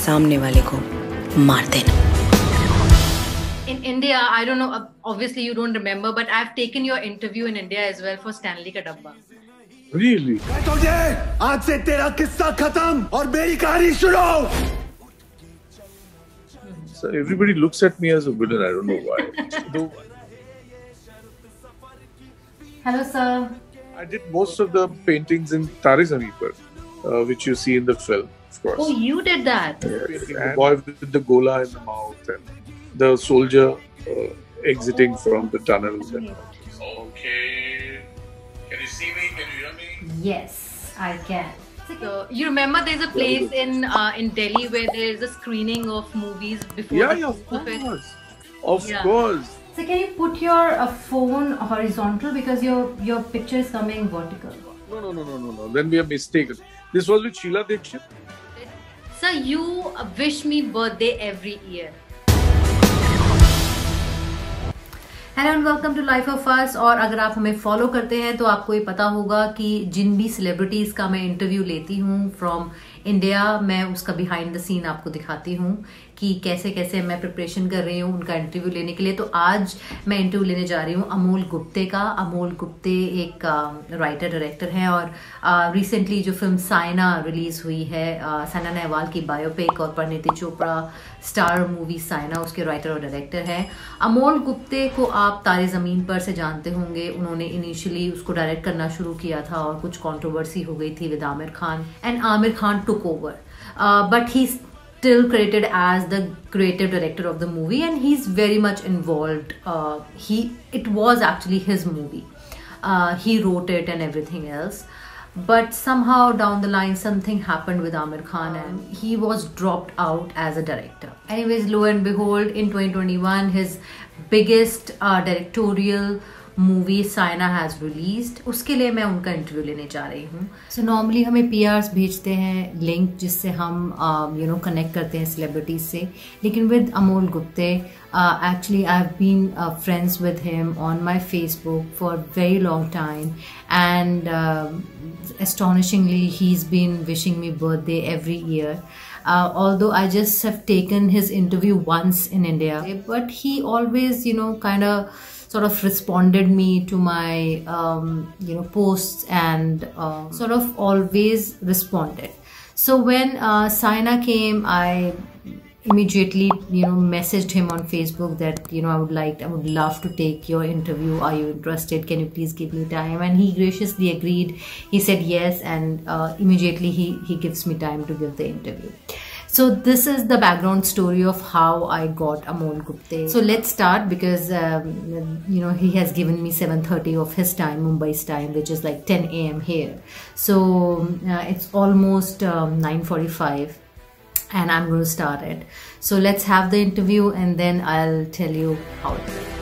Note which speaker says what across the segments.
Speaker 1: सामने वाले को मार देना।
Speaker 2: In India, I don't know, obviously you don't remember, but I've taken your interview in India as well for Stanley Ka Dabba.
Speaker 3: Really?
Speaker 4: आज से तेरा किस्सा खत्म और मेरी कहानी शुरू।
Speaker 3: So everybody looks at me as a villain. I don't know why.
Speaker 2: Hello, sir.
Speaker 3: I did most of the paintings in Tare Zameen Par, which you see in the film, of course.
Speaker 2: Oh, you did that?
Speaker 3: Yes. The boy with the gola in the mouth and the soldier exiting from the tunnel. Okay. Can you see me? Can you hear me?
Speaker 2: Yes, I can. So you remember there's a place in Delhi where there is a screening of movies before.
Speaker 3: Yeah, of course. Of course.
Speaker 2: So can you put your phone horizontal because your picture is coming vertical?
Speaker 3: No. Then we are mistaken. This was with Sheila Dikshit.
Speaker 2: Sir, you wish me birthday every year. Hello and welcome to life of us. और अगर आप हमें follow करते हैं तो आपको ये पता होगा कि जिन भी सेलिब्रिटीज का मैं इंटरव्यू लेती हूँ फ्रॉम इंडिया, मैं उसका बिहाइंड द सीन आपको दिखाती हूँ कि कैसे कैसे मैं प्रिपरेशन कर रही हूँ उनका इंटरव्यू लेने के लिए। तो आज मैं इंटरव्यू लेने जा रही हूँ अमोल गुप्ते का। अमोल गुप्ते एक राइटर डायरेक्टर हैं और रिसेंटली जो फिल्म साइना रिलीज हुई है, साइना नेहवाल की बायोपिक और परिणीति चोपड़ा स्टार मूवी साइना, उसके राइटर और डायरेक्टर हैं। अमोल गुप्ते को आप तारे ज़मीन पर से जानते होंगे। उन्होंने इनिशियली उसको डायरेक्ट करना शुरू किया था और कुछ कंट्रोवर्सी हो गई थी with Aamir Khan and Aamir Khan took over, but he still credited as the creative director of the movie and he's very much involved. It was actually his movie. He wrote it and everything else. But somehow down the line something happened with Aamir Khan and he was dropped out as a director. Anyways, lo and behold, in 2021 his biggest directorial movie Saina has released. उसके लिए मैं उनका interview लेने जा रही हूँ। So normally हमें PRs भेजते हैं लिंक जिससे हम कनेक्ट करते हैं सेलिब्रिटीज से, लेकिन with Amol Gupte actually I've been friends with him on my Facebook for a very long time and astonishingly he's been wishing me birthday every year. Although I just have taken his interview once in India, but he always kind of sort of responded me to my posts and sort of always responded. So when Saina came, I immediately messaged him on Facebook that I would love to take your interview. Are you interested? Can you please give me time? And he graciously agreed. He said yes, and immediately he gives me time to give the interview. So this is the background story of how I got Amol Gupte. So let's start because he has given me 7:30 of his time, Mumbai's time, which is like 10 a.m. here. So it's almost 9:45 and I'm going to start it. So let's have the interview and then I'll tell you how it went.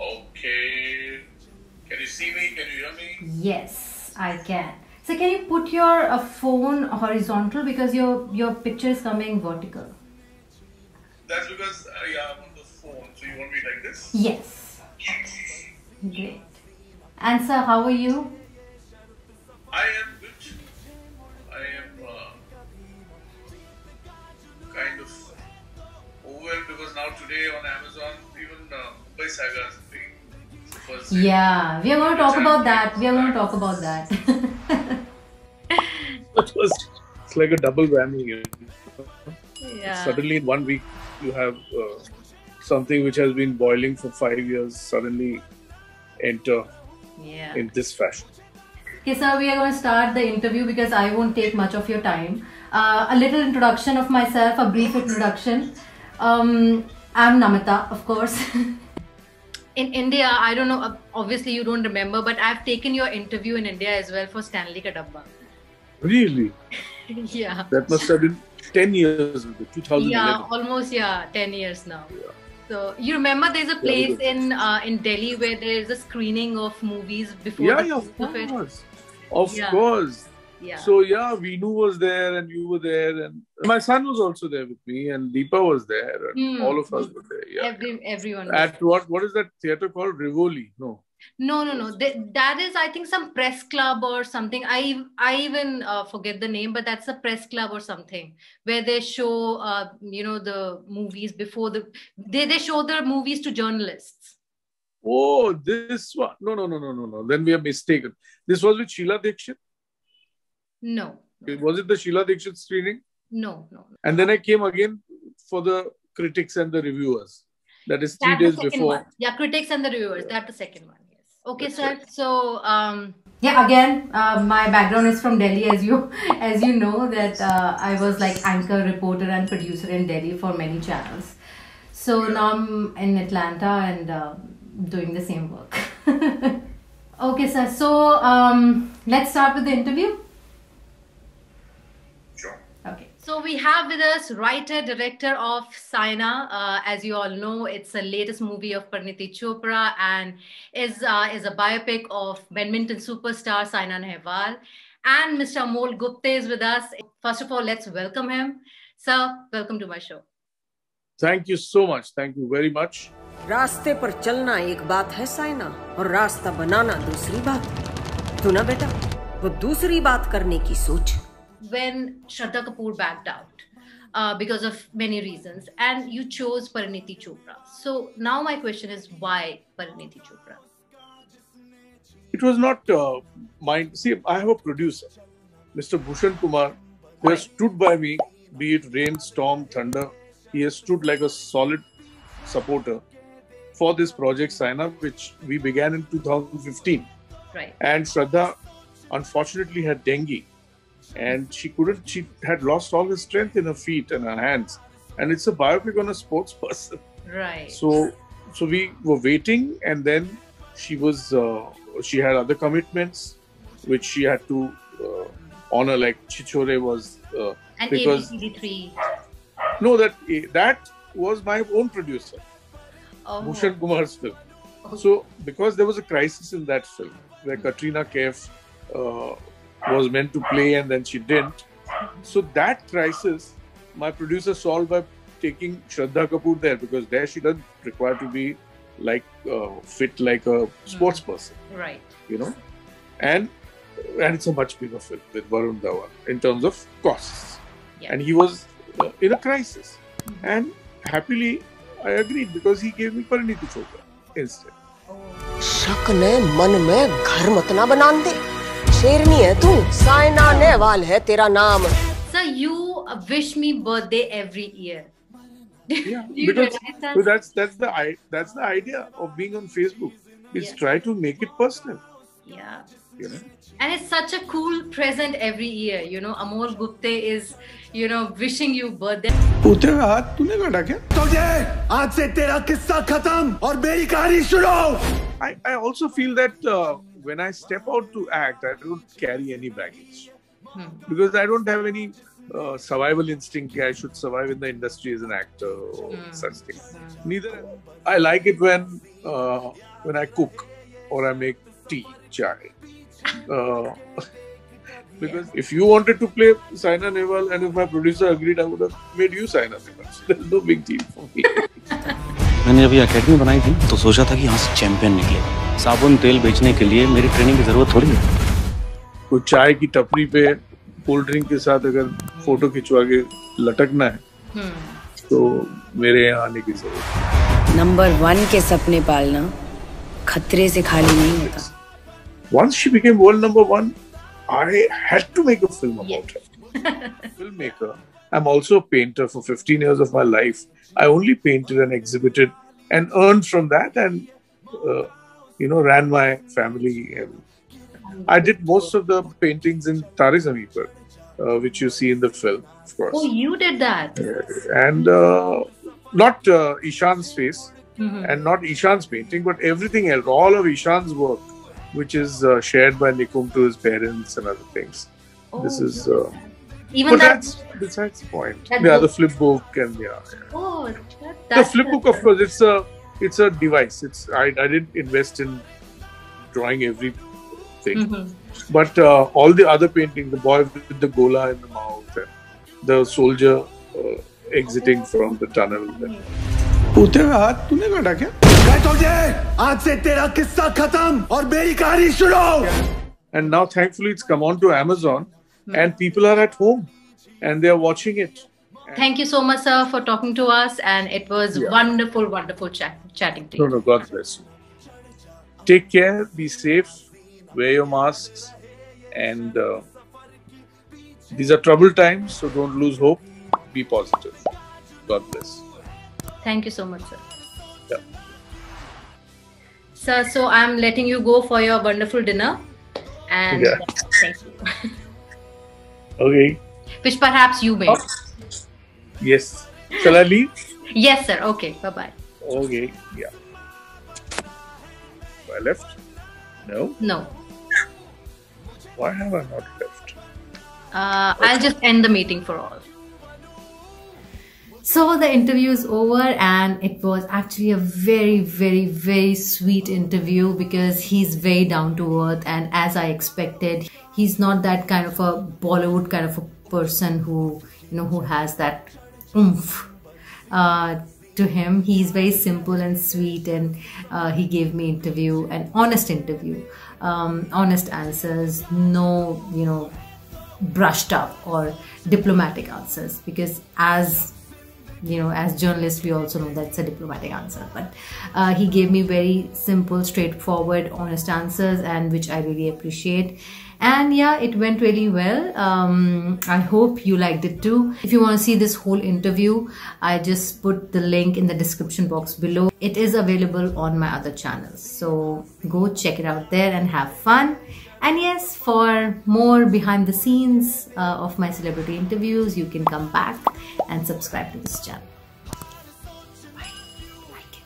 Speaker 3: Okay. Can you see me? Can you hear me?
Speaker 2: Yes, I can. So can you put your phone horizontal because your picture is coming vertical?
Speaker 3: That's because I'm on the phone. So you want me like this?
Speaker 2: Yes. Great. And sir, how are you?
Speaker 3: I am good. I am kind of overwhelmed because now today on Amazon, even Mumbai Saga is being first. Yeah, we are going to talk about that. We are going to talk about that. It's like a double whammy.
Speaker 2: Yeah.
Speaker 3: Suddenly in 1 week, you have something which has been boiling for 5 years suddenly enter in this fashion.
Speaker 2: Okay, sir, we are going to start the interview because I won't take much of your time. A little introduction of myself, a brief introduction. I'm Namita, of course. In India, I don't know, obviously you don't remember, but I've taken your interview in India as well for Stanley Ka Dabba.
Speaker 3: Really?
Speaker 2: Yeah.
Speaker 3: That must have been 10 years ago, 2011.
Speaker 2: Yeah, almost 10 years now. Yeah. So you remember there's a place in Delhi where there is a screening of movies before
Speaker 3: of course. Of
Speaker 2: Yeah.
Speaker 3: course.
Speaker 2: Yeah.
Speaker 3: So yeah, Veenu was there and you were there, and my son was also there with me, and Deepa was there, and all of us were there. Yeah.
Speaker 2: Everyone.
Speaker 3: At what is that theatre called? Rivoli? No.
Speaker 2: No. That is, I think, some press club or something. I even forget the name, but that's a press club or something where they show, the movies before they show the movies to journalists.
Speaker 3: Oh, this one. No. Then we are mistaken. This was with Sheila Dikshit?
Speaker 2: No.
Speaker 3: Was it the Sheila Dikshit screening?
Speaker 2: No.
Speaker 3: And then I came again for the critics and the reviewers. That is 3
Speaker 2: That's
Speaker 3: days
Speaker 2: the second
Speaker 3: before.
Speaker 2: one. Yeah, critics and the reviewers. That's the second one. Yes. Okay,
Speaker 3: That's
Speaker 2: sir.
Speaker 3: right.
Speaker 2: So, again, my background is from Delhi, as you know that I was like anchor, reporter, and producer in Delhi for many channels. So now I'm in Atlanta and doing the same work. Okay, sir. So let's start with the interview.
Speaker 3: Sure.
Speaker 2: Okay. So we have with us writer, director of Saina. As you all know, it's the latest movie of Parineeti Chopra and is a biopic of badminton superstar Saina Nehwal. And Mr. Amol Gupta is with us. First of all, let's welcome him. Sir, welcome to my show.
Speaker 3: Thank you so much. Thank you very much.
Speaker 5: रास्ते पर चलना एक बात है साइना और रास्ता बनाना दूसरी बात। तू ना बेटा वो दूसरी बात करने की सोच।
Speaker 2: When Shraddha Kapoor backed out because of many reasons, and you chose Parineeti Chopra. So now my question is, why Parineeti Chopra?
Speaker 3: It was not mine. See, I have a producer, Mr. Bhushan Kumar, who has stood by me, be it rain, storm, thunder. He has stood like a solid supporter for this project Saina, which we began in 2015.
Speaker 2: Right.
Speaker 3: And Shraddha, unfortunately, had dengue. And she had lost all her strength in her feet and her hands. And it's a biopic on a sports person.
Speaker 2: Right.
Speaker 3: So we were waiting, and then she had other commitments, which she had to honor, like Chichore was.
Speaker 2: And
Speaker 3: because
Speaker 2: ABCD3.
Speaker 3: No, that was my own producer,
Speaker 2: Oh.
Speaker 3: Bhushan Kumar's film. So because there was a crisis in that film, where Katrina Kaif was meant to play and then she didn't. So that crisis, my producer solved by taking Shraddha Kapoor there, because there she doesn't require to be like fit like a sports person,
Speaker 2: Right.
Speaker 3: you know. And it's a much bigger film with Varun Dhawan in terms of costs.
Speaker 2: Yeah.
Speaker 3: And he was in a crisis. And happily, I agreed, because he gave me Parineeti Chopra instead.
Speaker 5: शक ने मन में घर मत ना बनान दे। शेरनी है तू, साइना नेहवाल है तेरा नाम।
Speaker 2: Sir, you wish me birthday every year.
Speaker 3: Yeah,
Speaker 2: Do you
Speaker 3: because
Speaker 2: realize that?
Speaker 3: that's the idea of being on Facebook. Is
Speaker 2: Yeah.
Speaker 3: try to make it personal.
Speaker 2: Yeah.
Speaker 3: You know?
Speaker 2: And it's such a cool present every year. Amol Gupta is, wishing you birthday.
Speaker 3: पूते का हाथ तूने काटा क्या?
Speaker 4: तो ये आज से तेरा किस्सा खत्म और मेरी कहानी शुरू।
Speaker 3: I also feel that when I step out to act, I don't carry any baggage, because I don't have any survival instinct. I should survive in the industry as an actor or such things. Neither. I like it when I cook or I make tea, chai. Because if you wanted to play Saina Nehwal and if my producer agreed, I would have made you Saina Nehwal. So there's no big deal for me.
Speaker 6: मैंने अभी academy बनाई थी तो सोचा था कि यहाँ से चैंपियन निकले। साबुन तेल बेचने के लिए मेरी ट्रेनिंग की जरूरत थोड़ी है।
Speaker 3: कोई चाय की टपरी पे कोल्ड ड्रिंक के साथ अगर फोटो खिंचवा के लटकना है तो मेरे यहाँ आने की जरूरत है।
Speaker 1: नंबर 1 के सपने पालना खतरे से खाली नहीं होता।
Speaker 3: Once she became world number 1, I had to make a film about her. Filmmaker. I'm also a painter. For 15 years of my life, I only painted and exhibited and earned from that, and ran my family. And I did most of the paintings in Tare Zameen Par, which you see in the film, of course.
Speaker 2: Oh, you did that?
Speaker 3: And not Ishan's face and not Ishan's painting, but everything else, all of Ishan's work, which is shared by Nikum to his parents and other things. This is...
Speaker 2: Even
Speaker 3: but
Speaker 2: that.
Speaker 3: that's besides the point.
Speaker 2: That
Speaker 3: Yeah, the
Speaker 2: book.
Speaker 3: flip book and
Speaker 2: Oh,
Speaker 3: the
Speaker 2: that's
Speaker 3: flip book, of course, it's a device. I didn't invest in drawing everything. But all the other paintings, the boy with the gola in the mouth, and the soldier exiting from the tunnel.
Speaker 4: पूते में हाथ तूने काटा क्या? मैं तुझे आज से तेरा किस्सा खत्म और मेरी कहानी शुरू.
Speaker 3: And now, thankfully, it's come on to Amazon, and people are at home, and they are watching it.
Speaker 2: Thank you so much, sir, for talking to us, and it was wonderful, wonderful chatting to you.
Speaker 3: No, God bless you. Take care, be safe, wear your masks, and these are troubled times, so don't lose hope. Be positive. God bless.
Speaker 2: Thank you so much, sir.
Speaker 3: Yeah.
Speaker 2: Sir, so I'm letting you go for your wonderful dinner, and thank you.
Speaker 3: Okay.
Speaker 2: Which perhaps you made.
Speaker 3: Yes. Shall I leave?
Speaker 2: Yes, sir. Okay. Bye-bye.
Speaker 3: Okay. Yeah. Have I left? No.
Speaker 2: No.
Speaker 3: Why have I not left?
Speaker 2: I'll just end the meeting for all. So the interview is over, and it was actually a very, very, very sweet interview because he's very down to earth, and as I expected, he's not that kind of a Bollywood kind of a person who, you know, who has that oomph to him. He's very simple and sweet, and he gave me an honest interview, honest answers, no, you know, brushed up or diplomatic answers, because as you know, as journalists, we also know that's a diplomatic answer, but he gave me very simple, straightforward, honest answers, and which I really appreciate. And yeah, it went really well. I hope you liked it too. If you want to see this whole interview, I just put the link in the description box below. It is available on my other channels, so go check it out there and have fun. And yes, for more behind the scenes of my celebrity interviews, you can come back and subscribe to this channel. Bye. Like it.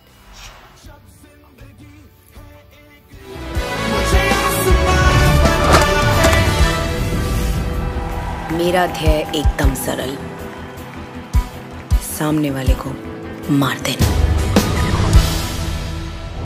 Speaker 1: मेरा ध्येय एकदम सरल, सामने वाले को मार देना.